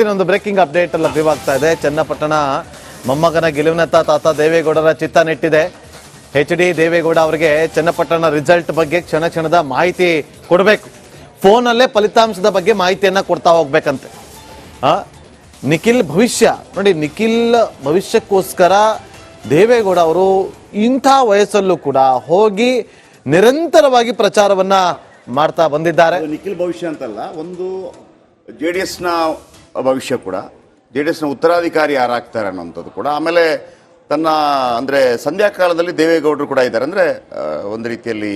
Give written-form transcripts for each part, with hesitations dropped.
ಒಂದು breaking update ಲಭ್ಯವಾಗ್ತಾ ಇದೆ. ಚನ್ನಪಟ್ಟಣ ಮೊಮ್ಮಗನ ಗೆಲುವಿನತ್ತ ತಾತ ದೇವೇಗೌಡರ ಚಿತ್ತ ನೆಟ್ಟಿದೆ. HD ದೇವೇಗೌಡ ಅವರಿಗೆ ಚನ್ನಪಟ್ಟಣ ರಿಸಲ್ಟ್ ಬಗ್ಗೆ ಕ್ಷಣ ಕ್ಷಣದ ಮಾಹಿತಿ ಕೊಡಬೇಕು. ಫೋನಲ್ಲೇ ಫಲಿತಾಂಶದ ಬಗ್ಗೆ ಮಾಹಿತಿಯನ್ನ ಕೊಡ್ತಾ ಹೋಗ್ಬೇಕಂತೆ. ನಿಖಿಲ್ ಭವಿಷ್ಯ ನೋಡಿ, ನಿಖಿಲ್ ಭವಿಷ್ಯಕ್ಕೋಸ್ಕರ ದೇವೇಗೌಡ ಅವರು ಇಂಥ ವಯಸ್ಸಲ್ಲೂ ಕೂಡ ಹೋಗಿ ನಿರಂತರವಾಗಿ ಪ್ರಚಾರವನ್ನ ಮಾಡ್ತಾ ಬಂದಿದ್ದಾರೆ. ನಿಖಿಲ್ ಭವಿಷ್ಯ ಅಂತಲ್ಲ, ಒಂದು JDS ನ ಭವಿಷ್ಯ ಕೂಡ, JDS ನ ಉತ್ತರಾಧಿಕಾರಿ ಯಾರಾಗ್ತಾರೆ ಅನ್ನೋಂಥದ್ದು ಕೂಡ. ಆಮೇಲೆ ತನ್ನ ಅಂದರೆ ಸಂಧ್ಯಾಕಾಲದಲ್ಲಿ ದೇವೇಗೌಡರು ಕೂಡ ಇದ್ದಾರೆ. ಅಂದರೆ ಒಂದು ರೀತಿಯಲ್ಲಿ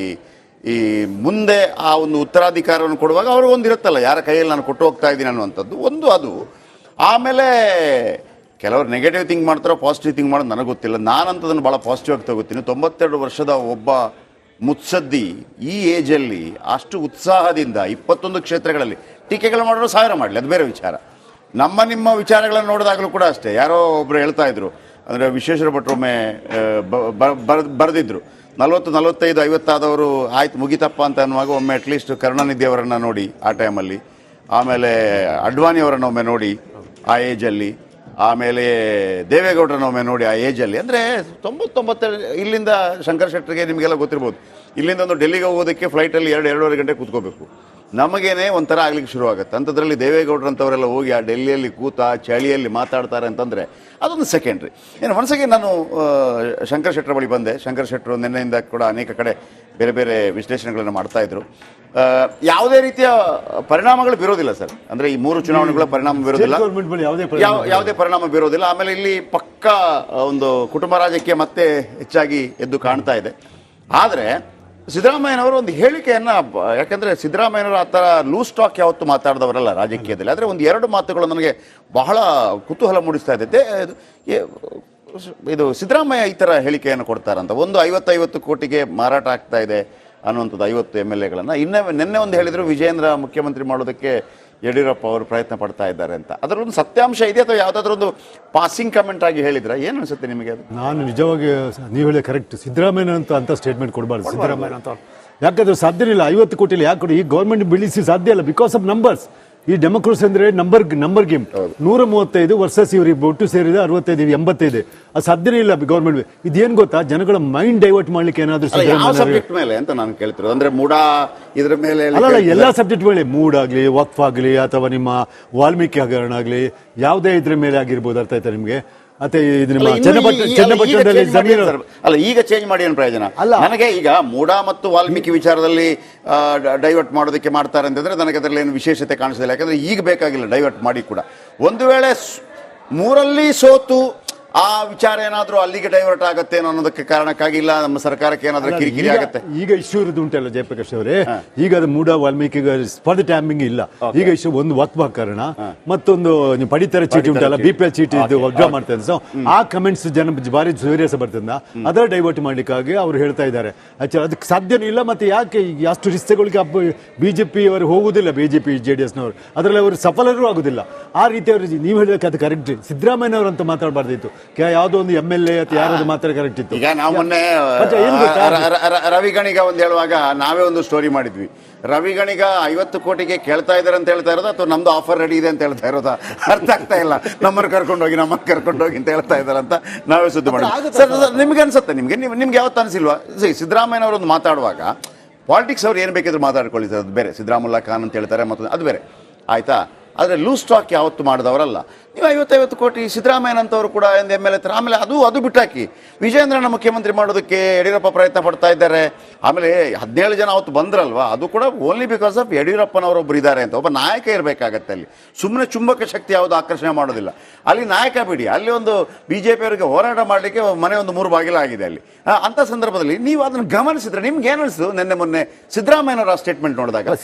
ಈ ಮುಂದೆ ಆ ಒಂದು ಉತ್ತರಾಧಿಕಾರವನ್ನು ಕೊಡುವಾಗ ಅವ್ರಿಗೊಂದು ಇರುತ್ತಲ್ಲ, ಯಾರ ಕೈಯಲ್ಲಿ ನಾನು ಕೊಟ್ಟು ಹೋಗ್ತಾ ಇದ್ದೀನಿ ಅನ್ನುವಂಥದ್ದು ಒಂದು. ಅದು ಆಮೇಲೆ ಕೆಲವರು ನೆಗೆಟಿವ್ ಥಿಂಕ್ ಮಾಡ್ತಾರೋ ಪಾಸಿಟಿವ್ ಥಿಂಕ್ ಮಾಡೋದು ನನಗೆ ಗೊತ್ತಿಲ್ಲ. ನಾನಂತದನ್ನು ಭಾಳ ಪಾಸಿಟಿವ್ ಆಗಿ ತಗೋತೀನಿ. 92 ವರ್ಷದ ಒಬ್ಬ ಮುತ್ಸದ್ದಿ ಈ ಏಜಲ್ಲಿ ಅಷ್ಟು ಉತ್ಸಾಹದಿಂದ 21 ಕ್ಷೇತ್ರಗಳಲ್ಲಿ ಟೀಕೆಗಳು ಮಾಡೋರು 1000 ಮಾಡಲಿ, ಅದು ಬೇರೆ ವಿಚಾರ. ನಿಮ್ಮ ವಿಚಾರಗಳನ್ನು ನೋಡಿದಾಗಲೂ ಕೂಡ ಅಷ್ಟೇ. ಯಾರೋ ಒಬ್ರು ಹೇಳ್ತಾ ಇದ್ರು, ಅಂದರೆ ವಿಶ್ವೇಶ್ವರ ಭಟ್ರೊಮ್ಮೆ ಬರೆದಿದ್ರು, 40, 45, 50 ಆದವರು ಆಯ್ತು ಮುಗಿತಪ್ಪ ಅಂತ ಅನ್ನುವಾಗ ಒಮ್ಮೆ ಅಟ್ಲೀಸ್ಟ್ ಕರುಣಾನಿಧಿ ಅವರನ್ನು ನೋಡಿ ಆ ಟೈಮಲ್ಲಿ, ಆಮೇಲೆ ಅಡ್ವಾಣಿ ಅವರನ್ನು ಒಮ್ಮೆ ನೋಡಿ ಆ ಏಜಲ್ಲಿ, ಆಮೇಲೆ ದೇವೇಗೌಡರನ್ನೊಮ್ಮೆ ನೋಡಿ ಆ ಏಜಲ್ಲಿ. ಅಂದರೆ 90-92 ಇಲ್ಲಿಂದ ಶಂಕರ್ ಶೆಟ್ಟರಿಗೆ ನಿಮಗೆಲ್ಲ ಗೊತ್ತಿರ್ಬೋದು, ಇಲ್ಲಿಂದ ಒಂದು ಡೆಲ್ಲಿಗೆ ಹೋಗೋದಕ್ಕೆ ಫ್ಲೈಟಲ್ಲಿ 2-2.5 ಗಂಟೆ ಕೂತ್ಕೋಬೇಕು. ನಮಗೇನೆ ಒಂಥರ ಆಗ್ಲಿಕ್ಕೆ ಶುರು ಆಗುತ್ತೆ. ಅಂಥದ್ರಲ್ಲಿ ದೇವೇಗೌಡರಂಥವರೆಲ್ಲ ಹೋಗಿ ಆ ಡೆಲ್ಲಿಯಲ್ಲಿ ಕೂತ ಚಳಿಯಲ್ಲಿ ಮಾತಾಡ್ತಾರೆ ಅಂತಂದರೆ ಅದೊಂದು ಸೆಕೆಂಡ್ರಿ. ಏನು ಮನಸ್ಸಿಗೆ ನಾನು ಶಂಕರ್ ಶೆಟ್ಟರ ಬಳಿ ಬಂದೆ. ಶಂಕರ್ ಶೆಟ್ಟರು ನಿನ್ನೆಯಿಂದ ಕೂಡ ಅನೇಕ ಕಡೆ ಬೇರೆ ಬೇರೆ ವಿಶ್ಲೇಷಣೆಗಳನ್ನು ಮಾಡ್ತಾಯಿದ್ರು. ಯಾವುದೇ ರೀತಿಯ ಪರಿಣಾಮಗಳು ಬೀರೋದಿಲ್ಲ ಸರ್. ಅಂದರೆ ಈ 3 ಚುನಾವಣೆಗಳ ಪರಿಣಾಮ ಬೀರೋದಿಲ್ಲ, ಯಾವುದೇ ಪರಿಣಾಮ ಬೀರೋದಿಲ್ಲ. ಆಮೇಲೆ ಇಲ್ಲಿ ಪಕ್ಕ ಒಂದು ಕುಟುಂಬ ರಾಜಕೀಯ ಮತ್ತೆ ಹೆಚ್ಚಾಗಿ ಎದ್ದು ಕಾಣ್ತಾ ಇದೆ. ಆದರೆ ಸಿದ್ದರಾಮಯ್ಯನವರು ಒಂದು ಹೇಳಿಕೆಯನ್ನು, ಯಾಕಂದರೆ ಸಿದ್ದರಾಮಯ್ಯನವರು ಆ ಥರ ಲೂಸ್ ಟಾಕ್ ಯಾವತ್ತೂ ಮಾತಾಡಿದವರಲ್ಲ ರಾಜಕೀಯದಲ್ಲಿ. ಆದರೆ ಒಂದು 2 ಮಾತುಗಳು ನನಗೆ ಬಹಳ ಕುತೂಹಲ ಮೂಡಿಸ್ತಾ ಇದೆ. ಇದು ಸಿದ್ದರಾಮಯ್ಯ ಈ ಥರ ಹೇಳಿಕೆಯನ್ನು ಕೊಡ್ತಾರಂತ, ಒಂದು 50 ಕೋಟಿಗೆ ಮಾರಾಟ ಆಗ್ತಾ ಇದೆ ಅನ್ನುವಂಥದ್ದು 50 MLAಗಳನ್ನು. ನಿನ್ನೆ ಒಂದು ಹೇಳಿದರು, ವಿಜಯೇಂದ್ರ ಮುಖ್ಯಮಂತ್ರಿ ಮಾಡೋದಕ್ಕೆ ಯಡಿಯೂರಪ್ಪ ಅವರು ಪ್ರಯತ್ನ ಪಡ್ತಾ ಇದ್ದಾರೆ ಅಂತ. ಅದರಲ್ಲೊಂದು ಸತ್ಯಾಂಶ ಇದೆ ಅಥವಾ ಯಾವುದಾದ್ರೂ ಒಂದು ಪಾಸಿಂಗ್ ಕಮೆಂಟ್ ಆಗಿ ಹೇಳಿದ್ರೆ ಏನು ಅನ್ಸುತ್ತೆ ನಿಮಗೆ? ಅದು ನಾನು ನಿಜವಾಗಿ ನೀವು ಹೇಳಿ ಕರೆಕ್ಟ್. ಸಿದ್ದರಾಮಯ್ಯ ಅಂತ ಸ್ಟೇಟ್ಮೆಂಟ್ ಕೊಡಬಾರ್ದು. ಸಿದ್ದರಾಮಯ್ಯ ಅಂತ ಯಾಕಂದ್ರೆ ಸಾಧ್ಯ ಇಲ್ಲ. 50 ಕೋಟಿ ಯಾಕೆ ಕೊಡಿ? ಈ ಗೌರ್ಮೆಂಟ್ ಬಿಳಿಸಿ ಸಾಧ್ಯ ಇಲ್ಲ, ಬಿಕಾಸ್ ಆಫ್ ನಂಬರ್ಸ್. ಈ ಡೆಮೋಕ್ರಸಿ ಅಂದ್ರೆ ನಂಬರ್ ಗೇಮ್. 135 ವರ್ಸಸ್ ಇವ್ರಿಗೆ ಒಟ್ಟು ಸೇರಿದೆ 65, 85. ಅದು ಸಾಧ್ಯನೇ ಇಲ್ಲ ಗೌರ್ಮೆಂಟ್. ಇದೇನ್ ಗೊತ್ತಾ, ಜನಗಳ ಮೈಂಡ್ ಡೈವರ್ಟ್ ಮಾಡ್ಲಿಕ್ಕೆ ಏನಾದ್ರೂ ಸಬ್ಜೆಕ್ಟ್ ಮೇಲೆ ಅಂತ ನಾನು ಕೇಳ್ತಿರೋದು. ಅಂದ್ರೆ ಮೂಡ ಇದ್ರ ಮೇಲೆ ಅಲ್ಲ, ಎಲ್ಲಾ ಸಬ್ಜೆಕ್ಟ್ ಮೇಲೆ, ಮೂಡ್ ಆಗ್ಲಿ, ವಕ್ಫ್ ಆಗ್ಲಿ, ಅಥವಾ ನಿಮ್ಮ ವಾಲ್ಮೀಕಿ ಹಗರಣ ಆಗ್ಲಿ, ಯಾವುದೇ ಇದ್ರ ಮೇಲೆ ಆಗಿರ್ಬೋದು. ಅರ್ಥ ಆಯ್ತಾ ನಿಮ್ಗೆ? ಮತ್ತೆ ಚನ್ನಪಟ್ಟಣದಲ್ಲಿ ಜಮೀನು ಅಲ್ಲ, ಈಗ ಚೇಂಜ್ ಮಾಡಿ ಏನು ಪ್ರಯೋಜನ? ಅಲ್ಲ, ನನಗೆ ಈಗ ಮೂಡ ಮತ್ತು ವಾಲ್ಮೀಕಿ ವಿಚಾರದಲ್ಲಿ ಡೈವರ್ಟ್ ಮಾಡೋದಕ್ಕೆ ಮಾಡ್ತಾರೆ ಅಂತಂದ್ರೆ ನನಗೆ ಅದರಲ್ಲಿ ಏನು ವಿಶೇಷತೆ ಕಾಣಿಸೋದಿಲ್ಲ. ಯಾಕಂದ್ರೆ ಈಗ ಬೇಕಾಗಿಲ್ಲ ಡೈವರ್ಟ್ ಮಾಡಿ ಕೂಡ. ಒಂದು ವೇಳೆ 3ರಲ್ಲಿ ಸೋತು ಆ ವಿಚಾರ ಏನಾದ್ರೂ ಅಲ್ಲಿಗೆ ಡೈವರ್ಟ್ ಆಗುತ್ತೆ ಅನ್ನೋದಕ್ಕೆ ಕಾರಣಕ್ಕಾಗಿ, ಇಲ್ಲ ನಮ್ಮ ಸರ್ಕಾರಕ್ಕೆ ಏನಾದ್ರೂ ಕಿರಿಕಿರಿ ಆಗುತ್ತೆ. ಈಗ ಇಶ್ಯೂ ಇರೋದು ಉಂಟಲ್ಲ ಜಯಪ್ರಕಾಶ್ ಅವರೇ, ಈಗ ಅದು ಮೂಡ ವಾಲ್ಮೀಕಿ ಫಾರ್ ದ ಟೈಮಿಂಗ್ ಇಲ್ಲ. ಈಗ ಇಶ್ಯೂ ಒಂದು ವಕ್ಫ್ ಕಾರಣ, ಮತ್ತೊಂದು ನೀವು ಪಡಿತರ ಚೀಟಿ ಉಂಟಲ್ಲ, BPL ಚೀಟಿ ವಡ್ರಾ ಮಾಡ್ತಾರೆ. ಸೊ ಆ ಕಮೆಂಟ್ಸ್ ಜನ ಭಾರಿ ಸೀರಿಯಸ್ ಬರ್ತದ, ಅದರ ಡೈವರ್ಟ್ ಮಾಡ್ಲಿಕ್ಕಾಗಿ ಅವ್ರು ಹೇಳ್ತಾ ಇದ್ದಾರೆ. ಆಕ್ಚುಲಿ ಅದಕ್ಕೆ ಸಾಧ್ಯನೇ ಇಲ್ಲ. ಮತ್ತೆ ಯಾಕೆ ಅಷ್ಟು ರಿಸ್ತೆಗಳಿಗೆ BJP ಅವರು ಹೋಗುದಿಲ್ಲ, BJP JDS ನವರು ಅದರಲ್ಲಿ ಅವರು ಸಫಲರೂ ಆಗುದಿಲ್ಲ. ಆ ರೀತಿ ಅವರು ನೀವು ಹೇಳಬೇಕು, ಅದು ಕರೆಕ್ಟ್. ಸಿದ್ದರಾಮಯ್ಯನವರು ಅಂತ ಮಾತಾಡಬಾರ್ದಿತ್ತು, ಯಾವುದೋ ಒಂದು MLA ಅಥವಾ ಯಾರಾದ್ರೂ ಮಾತ್ರ ಕರೆಕ್ಟ್ ಇತ್ತು. ಈಗ ನಾವು ಮೊನ್ನೆ ರವಿಗಣಿಗ ಒಂದು ಹೇಳುವಾಗ ನಾವೇ ಒಂದು ಸ್ಟೋರಿ ಮಾಡಿದ್ವಿ. ರವಿಗಣಿಗ 50 ಕೋಟಿಗೆ ಕೇಳ್ತಾ ಇದಾರೆ ಅಂತ ಹೇಳ್ತಾ ಇರೋದು, ಅಥವಾ ನಮ್ದು ಆಫರ್ ರೆಡಿ ಇದೆ ಅಂತ ಹೇಳ್ತಾ ಇರೋದಾ? ಅರ್ಥ ಆಗ್ತಾ ಇಲ್ಲ. ನಮ್ಮನ್ನು ಕರ್ಕೊಂಡೋಗಿ ಅಂತ ಹೇಳ್ತಾ ಇದಾರೆ ಅಂತ ನಾವೇ ಸುದ್ದಿ ಮಾಡಿದ್ವಿ. ಸರ್, ನಿಮ್ಗೆ ಅನ್ಸುತ್ತೆ, ನಿಮ್ಗೆ ಯಾವತ್ತು ಅನಿಸಿಲ್ವಾ? ಸಿದ್ದರಾಮಯ್ಯನವರು ಮಾತಾಡುವಾಗ ಪಾಲಿಟಿಕ್ಸ್ ಅವ್ರು ಏನು ಬೇಕಿದ್ರು ಮಾತಾಡ್ಕೊಳ್ಳಿ ಸರ್, ಅದು ಬೇರೆ. ಸಿದ್ದರಾಮುಲ್ಲಾ ಖಾನ್ ಅಂತ ಹೇಳ್ತಾರೆ, ಮತ್ತು ಅದು ಬೇರೆ, ಆಯ್ತಾ? ಆದರೆ ಲೂಸ್ ಟಾಕ್ ಯಾವತ್ತು ಮಾಡಿದವರಲ್ಲ ನೀವು. 50 ಕೋಟಿ ಸಿದ್ದರಾಮಯ್ಯನಂತವರು ಕೂಡ ಒಂದು MLA ತರ. ಆಮೇಲೆ ಅದು ಬಿಟ್ಟಾಕಿ ವಿಜಯೇಂದ್ರನ ಮುಖ್ಯಮಂತ್ರಿ ಮಾಡೋದಕ್ಕೆ ಯಡಿಯೂರಪ್ಪ ಪ್ರಯತ್ನ ಪಡ್ತಾ ಇದ್ದಾರೆ. ಆಮೇಲೆ 17 ಜನ ಅವತ್ತು ಬಂದ್ರಲ್ವಾ, ಅದು ಕೂಡ ಓನ್ಲಿ ಬಿಕಾಸ್ ಆಫ್ ಯಡಿಯೂರಪ್ಪನವರೊಬ್ಬರು ಇದ್ದಾರೆ ಅಂತ. ಒಬ್ಬ ನಾಯಕ ಇರಬೇಕಾಗತ್ತೆ ಅಲ್ಲಿ. ಸುಮ್ಮನೆ ಚುಂಬಕ ಶಕ್ತಿ ಯಾವುದು ಆಕರ್ಷಣೆ ಮಾಡೋದಿಲ್ಲ ಅಲ್ಲಿ. ನಾಯಕ ಬಿಡಿ, ಅಲ್ಲಿ ಒಂದು BJP ಅವರಿಗೆ ಹೋರಾಟ ಮಾಡಲಿಕ್ಕೆ ಮನೆ ಒಂದು 3 ಬಾಗಿಲಾಗಿದೆ ಅಲ್ಲಿ. ಅಂಥ ಸಂದರ್ಭದಲ್ಲಿ ನೀವು ಅದನ್ನು ಗಮನಿಸಿದ್ರೆ ನಿಮ್ಗೆ ಏನು ಅನಿಸ್ತು ಮೊನ್ನೆ ಸಿದ್ದರಾಮಯ್ಯನವರ ಸ್ಟೇಟ್ಮೆಂಟ್ ನೋಡಿದಾಗ?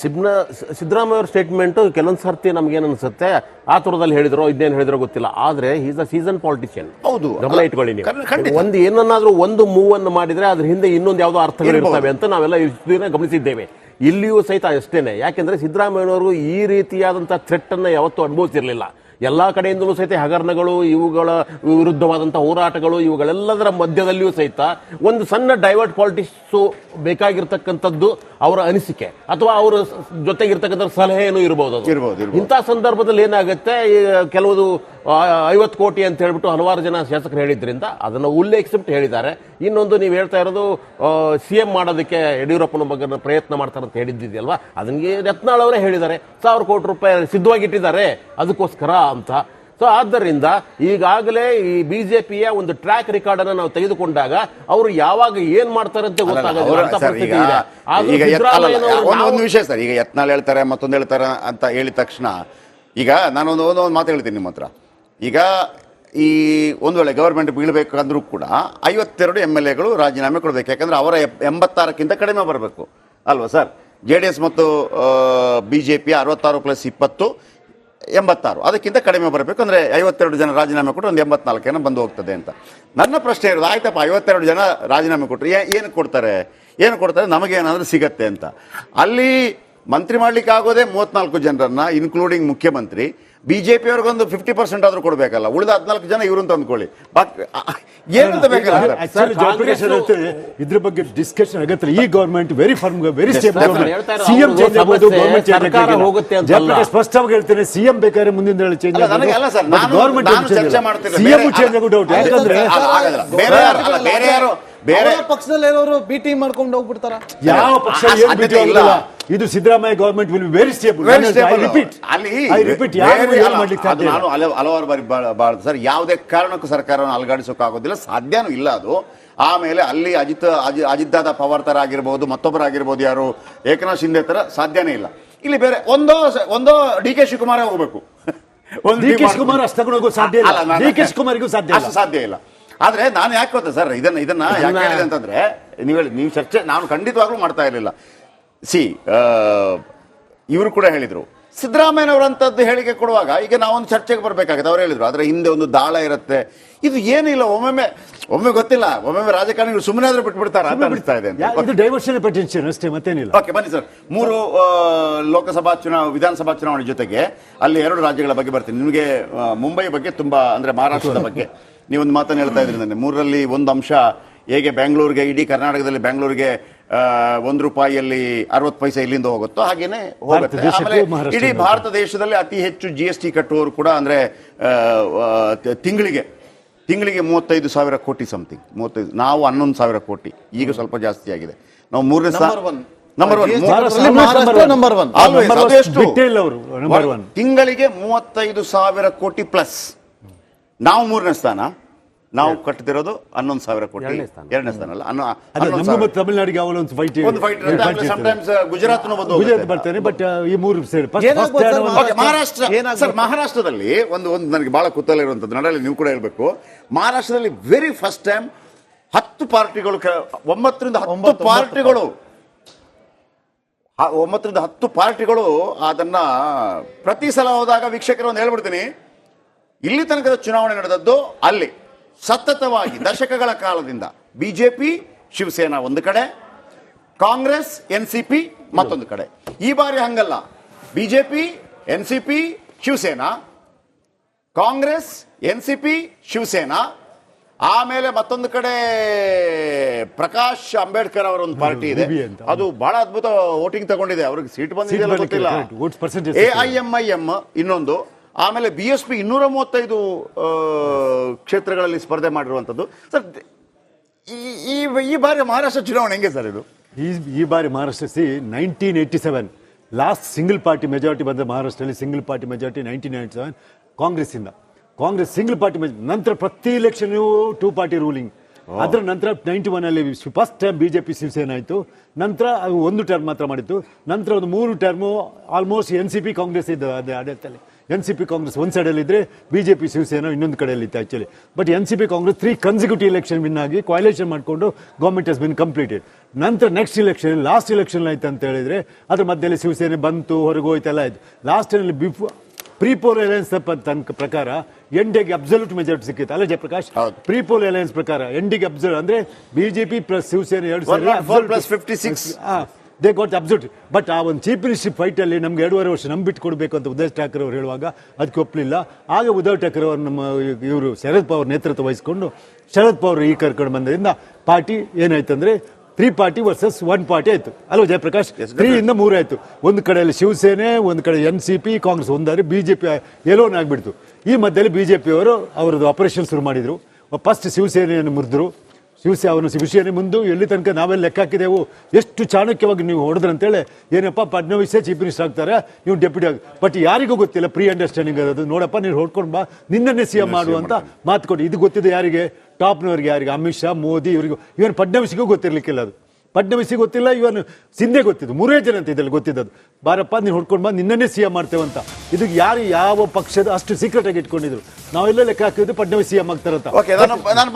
ಸಿದ್ದರಾಮಯ್ಯ ಅವರ ಸ್ಟೇಟ್ಮೆಂಟ್ ಕೆಲವೊಂದು ಸರ್ತಿ ನಮ್ಗೆ ಏನು ಅನ್ಸುತ್ತೆ, ಆತುರದಲ್ಲಿ ಹೇಳಿದ್ರು, ಇದೇನು ಹೇಳಿದ್ರು ಗೊತ್ತಿಲ್ಲ. ಆದ್ರೆ ಈಸ್ ಅ ಸೀಸನ್ ಪಾಲಿಟಿಷಿಯನ್. ಹೌದು, ಗಮನ ಇಟ್ಕೊಳ್ಳಿ ನೀವು. ಒಂದು ಏನನ್ನಾದ್ರೂ ಒಂದು ಮೂವ್ ಅನ್ನು ಮಾಡಿದ್ರೆ ಅದ್ರ ಹಿಂದೆ ಇನ್ನೊಂದು ಯಾವುದೋ ಅರ್ಥಗಳು ಇರ್ತವೆ ಅಂತ ನಾವೆಲ್ಲ ಗಮನಿಸಿದ್ದೇವೆ. ಇಲ್ಲಿಯೂ ಸಹಿತ ಅಷ್ಟೇನೆ. ಯಾಕೆಂದ್ರೆ ಸಿದ್ದರಾಮಯ್ಯನವರು ಈ ರೀತಿಯಾದಂತಹ ಥ್ರೆಟ್ ಅನ್ನ ಯಾವತ್ತೂ ಅನುಭವಿಸಿರ್ಲಿಲ್ಲ. ಎಲ್ಲಾ ಕಡೆಯಿಂದಲೂ ಸಹಿತ ಹಗರಣಗಳು, ಇವುಗಳ ವಿರುದ್ಧವಾದಂತಹ ಹೋರಾಟಗಳು, ಇವುಗಳೆಲ್ಲದರ ಮಧ್ಯದಲ್ಲಿಯೂ ಸಹಿತ ಒಂದು ಸಣ್ಣ ಡೈವರ್ಟ್ ಪಾಲಿಟಿಕ್ಸ್ ಬೇಕಾಗಿರ್ತಕ್ಕಂಥದ್ದು ಅವರ ಅನಿಸಿಕೆ ಅಥವಾ ಅವರ ಜೊತೆಗಿರ್ತಕ್ಕಂಥ ಸಲಹೆನೂ ಇರಬಹುದು. ಇಂಥ ಸಂದರ್ಭದಲ್ಲಿ ಏನಾಗುತ್ತೆ, ಕೆಲವು 50 ಕೋಟಿ ಅಂತ ಹೇಳ್ಬಿಟ್ಟು ಹಲವಾರು ಜನ ಶಾಸಕರು ಹೇಳಿದ್ರಿಂದ ಅದನ್ನು ಉಲ್ಲೇಖಿಸಿಬಿಟ್ಟು ಹೇಳಿದ್ದಾರೆ. ಇನ್ನೊಂದು ನೀವು ಹೇಳ್ತಾ ಇರೋದು CM ಮಾಡೋದಕ್ಕೆ ಯಡಿಯೂರಪ್ಪನ ಮಗನ ಪ್ರಯತ್ನ ಮಾಡ್ತಾರೆ ಅಂತ ಹೇಳಿದ್ದಿದೆಯಲ್ವಾ, ಅದನ್ಗೆ ಯತ್ನಾಳ್ ಅವರೇ ಹೇಳಿದ್ದಾರೆ 1000 ಕೋಟಿ ರೂಪಾಯಿ ಸಿದ್ಧವಾಗಿಟ್ಟಿದ್ದಾರೆ ಅದಕ್ಕೋಸ್ಕರ ಅಂತ. ಸೊ ಆದ್ದರಿಂದ ಈಗಾಗಲೇ ಈ ಬಿಜೆಪಿಯ ಒಂದು ಟ್ರ್ಯಾಕ್ ರೆಕಾರ್ಡ್ ಅನ್ನು ನಾವು ತೆಗೆದುಕೊಂಡಾಗ ಅವರು ಯಾವಾಗ ಏನ್ ಮಾಡ್ತಾರೆ ಅಂತ ಗೊತ್ತಾಗಲ್ಲ. ಒಂದು ವಿಷಯ ಸರ್, ಈಗ ಯತ್ನಾಳ್ ಹೇಳ್ತಾರೆ ಮತ್ತೊಂದು ಹೇಳ್ತಾರೆ ಅಂತ ಹೇಳಿದ ತಕ್ಷಣ ಈಗ ನಾನೊಂದು ಮಾತು ಹೇಳ್ತೀನಿ ನಿಮ್ಮ ಹತ್ರ. ಈಗ ಈ ಒಂದು ವೇಳೆ ಗವರ್ಮೆಂಟ್ ಬೀಳಬೇಕಂದ್ರೂ ಕೂಡ 52 MLAಗಳು ರಾಜೀನಾಮೆ ಕೊಡಬೇಕು. ಯಾಕಂದ್ರೆ ಅವರ 86ಕ್ಕಿಂತ ಕಡಿಮೆ ಬರಬೇಕು ಅಲ್ವಾ ಸರ್? JDS ಮತ್ತು BJP 66 + 20 86, ಅದಕ್ಕಿಂತ ಕಡಿಮೆ ಬರಬೇಕು. ಅಂದರೆ 52 ಜನ ರಾಜೀನಾಮೆ ಕೊಟ್ಟರೆ ಒಂದು 84 ಏನೋ ಬಂದು ಹೋಗ್ತದೆ ಅಂತ ನನ್ನ ಪ್ರಶ್ನೆ ಇರೋದು. ಆಯ್ತಪ್ಪ, 52 ಜನ ರಾಜೀನಾಮೆ ಕೊಟ್ಟರೆ ಏನು ಕೊಡ್ತಾರೆ ನಮಗೇನಾದರೂ ಸಿಗತ್ತೆ ಅಂತ. ಅಲ್ಲಿ ಮಂತ್ರಿ ಮಾಡ್ಲಿಕ್ಕೆ ಆಗೋದೇ 34 ಜನರನ್ನ, ಇನ್ಕ್ಲೂಡಿಂಗ್ ಮುಖ್ಯಮಂತ್ರಿ. BJP ಅವ್ರಿಗೊಂದು 50% ಆದ್ರೂ ಕೊಡ್ಬೇಕಲ್ಲ, ಉಳಿದ 14 ಜನ ಇವ್ರನ್ನ ತಂದ್ಕೊಳ್ಳಿ. ಏನಂತ ಬೇಕಲ್ಲ ಇದ್ರ ಬಗ್ಗೆ ಡಿಸ್ಕಷನ್ ಆಗತ್ತೆ. ಈ government very firm, very stable. CM change ಆಗೋದು, ಗವರ್ಮೆಂಟ್ ಚೇಂಜ್ ಆಗುತ್ತೆ. ಸ್ಪಷ್ಟವಾಗಿ ಹೇಳ್ತೇನೆ, CM ಬೇಕಾದ್ರೆ ಮುಂದಿನ ಚೇಂಜ್ ಗವರ್ಮೆಂಟ್ CM ಚೇಂಜ್ ಆಗೋ ಡೌಟ್. ಯಾಕಂದ್ರೆ ಬೇರೆ ಪಕ್ಷದಲ್ಲಿ ಏನಾದ್ರು ಬಿ ಟೀಮ್ ಮಾಡ್ಕೊಂಡು ಹೋಗ್ಬಿಡ್ತಾರ. ಯಾವ ಪಕ್ಷ ಏನು ಬಿಟ್ಟು ಇಲ್ಲ. ಇದು Siddaramaiah government will be very stable. ನಾನು ಹಲವಾರು ಬಾರಿ ಸರ್, ಯಾವುದೇ ಕಾರಣಕ್ಕೂ ಸರ್ಕಾರವನ್ನು ಅಲುಗಾಡಿಸೋಕ್ಕಾಗೋದಿಲ್ಲ, ಸಾಧ್ಯನೂ ಇಲ್ಲ ಅದು. ಆಮೇಲೆ ಅಲ್ಲಿ ಅಜಿತ್ ದಾದಾ ಪವಾರ್ ತರ ಆಗಿರ್ಬೋದು, ಮತ್ತೊಬ್ಬರಾಗಿರ್ಬೋದು, ಯಾರು ಏಕನಾಥ್ ಶಿಂದೆ ತರ ಸಾಧ್ಯನೇ ಇಲ್ಲ. ಇಲ್ಲಿ ಬೇರೆ ಒಂದೋ DK ಶಿವಕುಮಾರ್ ಹೋಗ್ಬೇಕು. DK ಶಿವಕುಮಾರ್ ಅಷ್ಟು ತಗೊಂಡು ಹೋಗೋ ಸಾಧ್ಯ ಇಲ್ಲ. DK ಶಿವಕುಮಾರ್ಗೂ ಸಾಧ್ಯ ಇಲ್ಲ. ಆದ್ರೆ ನಾನು ಯಾಕೆ ಗೊತ್ತಾ ಸರ್, ಇದನ್ನ ಯಾಕೆ ಹೇಳಿದೆ ಅಂತಂದ್ರೆ, ನೀವು ಚರ್ಚೆ ನಾನು ಖಂಡಿತವಾಗ್ಲೂ ಮಾಡ್ತಾ ಇರಲಿಲ್ಲ. ಇವರು ಕೂಡ ಹೇಳಿದ್ರು, ಸಿದ್ದರಾಮಯ್ಯನವರಂತದ್ದು ಹೇಳಿಕೆ ಕೊಡುವಾಗ ಈಗ ನಾವೊಂದು ಚರ್ಚೆಗೆ ಬರ್ಬೇಕಾಗುತ್ತೆ. ಅವ್ರು ಹೇಳಿದ್ರು ಅದರ ಹಿಂದೆ ಒಂದು ದಾಳ ಇರುತ್ತೆ. ಇದು ಏನಿಲ್ಲ, ಒಮ್ಮೆ ಗೊತ್ತಿಲ್ಲ, ಒಮ್ಮೆ ರಾಜಕಾರಣಿಗಳು ಸುಮ್ಮನೆ ಆದ್ರೂ ಬಿಟ್ಬಿಡ್ತಾರ ಅಂತ ಅನಿಸ್ತಾ ಇದೆ. ಡೈವರ್ಷನ್ ಪೊಟೆನ್ಷಿಯಲ್ ಅಷ್ಟೇ, ಮತ್ತೇನಿಲ್ಲ. ಓಕೆ, ಬನ್ನಿ ಸರ್. 3 ವಿಧಾನಸಭಾ ಚುನಾವಣೆ ಜೊತೆಗೆ ಅಲ್ಲಿ 2 ರಾಜ್ಯಗಳ ಬಗ್ಗೆ ಬರ್ತೀನಿ. ನಿಮಗೆ ಮುಂಬೈ ಬಗ್ಗೆ ತುಂಬಾ, ಅಂದ್ರೆ ಮಹಾರಾಷ್ಟ್ರದ ಬಗ್ಗೆ ನೀವೊಂದು ಮಾತನ್ನು ಹೇಳ್ತಾ ಇದ್ರಿ ನನಗೆ. 3ರಲ್ಲಿ ಒಂದು ಅಂಶ, ಹೇಗೆ ಬೆಂಗಳೂರಿಗೆ, ಇಡೀ ಕರ್ನಾಟಕದಲ್ಲಿ ಬೆಂಗಳೂರಿಗೆ 1 ರೂಪಾಯಿಯಲ್ಲಿ 60 ಪೈಸೆ ಇಲ್ಲಿಂದ ಹೋಗುತ್ತೋ ಹಾಗೇನೆ ಹೋಗುತ್ತೆ. ಆಮೇಲೆ ಇಡೀ ಭಾರತ ದೇಶದಲ್ಲಿ ಅತಿ ಹೆಚ್ಚು GST ಕಟ್ಟುವವರು ಕೂಡ, ಅಂದ್ರೆ ತಿಂಗಳಿಗೆ 35,000 ಕೋಟಿ ಸಮಥಿಂಗ್. 35, ನಾವು 11,000 ಕೋಟಿ, ಈಗ ಸ್ವಲ್ಪ ಜಾಸ್ತಿ ಆಗಿದೆ. ನಾವು 3ನೇ ತಿಂಗಳಿಗೆ 35,000 ಕೋಟಿ ಪ್ಲಸ್. ನಾವು 3ನೇ ಸ್ಥಾನ. ನಾವು ಕಟ್ಟುತ್ತಿರೋದು 11,000 ಕೋಟಿ, 2ನೇ ಸ್ಥಾನ ಅಲ್ಲ. ತಮಿಳುನಾಡಿಗೆ ಗುಜರಾತ್ ಬರ್ತೇನೆ. ಬಟ್ ಈ 3 ಮಹಾರಾಷ್ಟ್ರದಲ್ಲಿ ಒಂದು ನನಗೆ ಬಹಳ ಕುತೂಹಲ ಇರುವಂತದ್ದು, ನಡಲ್ಲಿ ನೀವು ಕೂಡ ಹೇಳ್ಬೇಕು. ಮಹಾರಾಷ್ಟ್ರದಲ್ಲಿ ವೆರಿ ಫಸ್ಟ್ ಟೈಮ್ 10 ಪಾರ್ಟಿಗಳು, 9ರಿಂದ 10 ಪಾರ್ಟಿಗಳು ಅದನ್ನ ಪ್ರತಿ ಸಲ ಹೋದಾಗ ವೀಕ್ಷಕರು ಒಂದು ಹೇಳ್ಬಿಡ್ತೀನಿ, ಇಲ್ಲಿ ತನಕದ ಚುನಾವಣೆ ನಡೆದದ್ದು ಅಲ್ಲಿ ಸತತವಾಗಿ ದಶಕಗಳ ಕಾಲದಿಂದ BJP ಶಿವಸೇನಾ ಒಂದು ಕಡೆ, ಕಾಂಗ್ರೆಸ್ NCP ಮತ್ತೊಂದು ಕಡೆ. ಈ ಬಾರಿ ಹಂಗಲ್ಲ, BJP NCP Shiv Sena, Congress NCP Shiv Sena, ಆಮೇಲೆ ಮತ್ತೊಂದು ಕಡೆ ಪ್ರಕಾಶ್ ಅಂಬೇಡ್ಕರ್ ಅವರ ಒಂದು ಪಾರ್ಟಿ ಇದೆ, ಅದು ಬಹಳ ಅದ್ಭುತ ವೋಟಿಂಗ್ ತಗೊಂಡಿದೆ, ಅವ್ರಿಗೆ ಸೀಟ್ ಬಂದಿದೆಯಲ್ಲ ಗೊತ್ತಿಲ್ಲ. AIMIM ಇನ್ನೊಂದು, ಆಮೇಲೆ BSP 235 ಕ್ಷೇತ್ರಗಳಲ್ಲಿ ಸ್ಪರ್ಧೆ ಮಾಡಿರುವಂಥದ್ದು. ಸರ್, ಈ ಬಾರಿ ಮಹಾರಾಷ್ಟ್ರ ಚುನಾವಣೆ ಹೆಂಗೆ ಸರ್ ಇದು? ಈ ಬಾರಿ Maharashtra 1987 last single party majority ಬಂದ ಮಹಾರಾಷ್ಟ್ರದಲ್ಲಿ. Single party majority 1997 Congress single party ನಂತರ ಪ್ರತಿ ಎಲೆಕ್ಷನ್ 2 ಪಾರ್ಟಿ ರೂಲಿಂಗ್. ಅದರ ನಂತರ 91 ಅಲ್ಲಿ ಫಸ್ಟ್ ಟೈಮ್ BJP ಶಿವಸೇನಾ ಆಯಿತು. ನಂತರ 1 ಟರ್ಮ್ ಮಾತ್ರ ಮಾಡಿತ್ತು. ನಂತರ ಒಂದು 3 ಟರ್ಮು ಆಲ್ಮೋಸ್ಟ್ NCP ಕಾಂಗ್ರೆಸ್ ಇದ್ದು ಆಡಳಿತದಲ್ಲಿ. NCP ಕಾಂಗ್ರೆಸ್ ಒಂದು ಸೈಡಲ್ಲಿ ಇದ್ರೆ BJP ಶಿವಸೇನಾ ಇನ್ನೊಂದು ಕಡೆಯಲ್ಲಿ ಇತ್ತು actually. But NCP Congress 3 consecutive election win ಆಗಿ ಕೋಯಲೇಷನ್ ಮಾಡಿಕೊಂಡು ಗೌರ್ಮೆಂಟ್ ಹಸ್ ಬಿನ್ ಕಂಪ್ಲೀಟೆಡ್. ನಂತರ ನೆಕ್ಸ್ಟ್ ಎಲೆಕ್ಷನ್, ಲಾಸ್ಟ್ ಎಲೆಕ್ಷನ್ ಆಯ್ತು ಅಂತ ಹೇಳಿದ್ರೆ ಅದ್ರ ಮಧ್ಯದಲ್ಲಿ ಶಿವಸೇನೆ ಬಂತು, ಹೊರಗೆ ಹೋಯ್ತೆಲ್ಲ ಆಯ್ತು. ಲಾಸ್ಟ್ ಅಲ್ಲಿ ಪ್ರೀಪೋಲ್ ಅಲಯನ್ಸ್ ತನಕ ಪ್ರಕಾರ NDAಗೆ ಅಬ್ಸಲ್ಯೂಟ್ ಮೆಜಾರಿಟಿ ಸಿಕ್ಕಿತ್ತು ಅಲ್ಲ ಜಯಪ್ರಕಾಶ್? ಪ್ರೀಪೋಲ್ ಅಲಯನ್ಸ್ ಪ್ರಕಾರ NDAಗೆ ಅಬ್ಸಲ್ಯೂಟ್ ಅಂದ್ರೆ BJP ಪ್ಲಸ್ ಶಿವಸೇನೆ 2 ಸೇರಿ ದೇ ಗಾಟ್ ಅಬ್ಸಲ್ಯೂಟ್. ಬಟ್ ಆ ಒಂದು ಚೀಫ್ ಮಿನಿಸ್ಟರ್ ಫೈಟಲ್ಲಿ ನಮ್ಗೆ 2.5 ವರ್ಷ ನಮ್ ಬಿಟ್ಟು ಕೊಡಬೇಕು ಅಂತ ಉದಯ್ ಠಾಕ್ರೆ ಅವರು ಹೇಳುವಾಗ ಅದಕ್ಕೆ ಒಪ್ಪಲಿಲ್ಲ. ಆಗ ಉದಯ್ ಠಾಕ್ರೆ ಅವರು ನಮ್ಮ ಇವರು ಶರದ್ ಪವಾರ್ ನೇತೃತ್ವ ವಹಿಸಿಕೊಂಡು ಶರದ್ ಪವಾರ್ ಈ ಕರ್ಕೊಂಡು ಬಂದ್ರಿಂದ ಪಾರ್ಟಿ ಏನಾಯ್ತಂದ್ರೆ 3 ಪಾರ್ಟಿ ವರ್ಸಸ್ 1 ಪಾರ್ಟಿ ಆಯ್ತು ಅಲ್ವಾ ಜಯಪ್ರಕಾಶ್? 3 ಇಂದ 3 ಆಯ್ತು. ಒಂದು ಕಡೆಯಲ್ಲಿ ಶಿವಸೇನೆ, ಒಂದು ಕಡೆ NCP, ಕಾಂಗ್ರೆಸ್ ಒಂದಾದ್ರೆ BJP ಎಲೋನ್ ಆಗ್ಬಿಡ್ತು. ಈ ಮಧ್ಯದಲ್ಲಿ BJP ಅವರು ಅವರದ್ದು ಆಪರೇಷನ್ ಶುರು ಮಾಡಿದ್ರು. ಫಸ್ಟ್ ಶಿವಸೇನೆಯನ್ನು ಮುರಿದ್ರು. ಶಿವಸೇನೆ ಮುಂದೆ ಎಲ್ಲಿ ತನಕ ನಾವೆಲ್ಲ ಲೆಕ್ಕ ಹಾಕಿದೆವು, ಎಷ್ಟು ಚಾಣಕ್ಯವಾಗಿ ನೀವು ಹೊಡೆದ್ರಂತೇಳಿ, ಏನಪ್ಪ ಫಡ್ನವೀಸೇ ಚೀಫ್ ಮಿನಿಸ್ಟರ್ ಆಗ್ತಾರೆ, ನೀವು ಡೆಪ್ಯೂಟಿ ಆಗಿ. ಬಟ್ ಯಾರಿಗೂ ಗೊತ್ತಿಲ್ಲ ಪ್ರೀ ಅಂಡರ್ಸ್ಟ್ಯಾಂಡಿಂಗ್ ಅದು. ನೋಡಪ್ಪ ನೀನು ಹೊಡ್ಕೊಂಡು ಬಾ, ನಿನ್ನನ್ನೇ CM ಮಾಡುವಂತ ಮಾತು ಕೊಟ್ಟು. ಇದು ಗೊತ್ತಿದೆ ಯಾರಿಗೆ? ಟಾಪ್ನವ್ರಿಗೆ. ಯಾರಿಗೆ? ಅಮಿತ್ ಶಾ, ಮೋದಿ ಇವರಿಗೂ. ಇವನ್ ಫಡ್ನವೀಸ್ಗೂ ಗೊತ್ತಿರ್ಲಿಕ್ಕಿಲ್ಲ ಅದು. ಫಡ್ನವೀಸಿಗೆ ಗೊತ್ತಿಲ್ಲ, ಇವನು ಸಿಂಧೆ ಗೊತ್ತಿದ್ದು. 3 ಜನ ಅಂತ ಇದ್ರಲ್ಲಿ ಗೊತ್ತಿದ್ದದು. ಬಾರಪ್ಪ ನೀನು ಹೊಡ್ಕೊಂಡು ಬಾ, ನಿನ್ನನ್ನೇ CM ಮಾಡ್ತೇವೆ ಅಂತ. ಇದು ಯಾರು ಯಾವ ಪಕ್ಷದ ಅಷ್ಟು ಸೀಕ್ರೆಟ್ ಆಗಿ ಇಟ್ಕೊಂಡಿದ್ರು. ನಾವೆಲ್ಲ ಲೆಕ್ಕ ಹಾಕಿದ್ದು ಫಡ್ನವೀಸ್ CM ಆಗ್ತಾರಂತ. ಓಕೆ, ನಾನು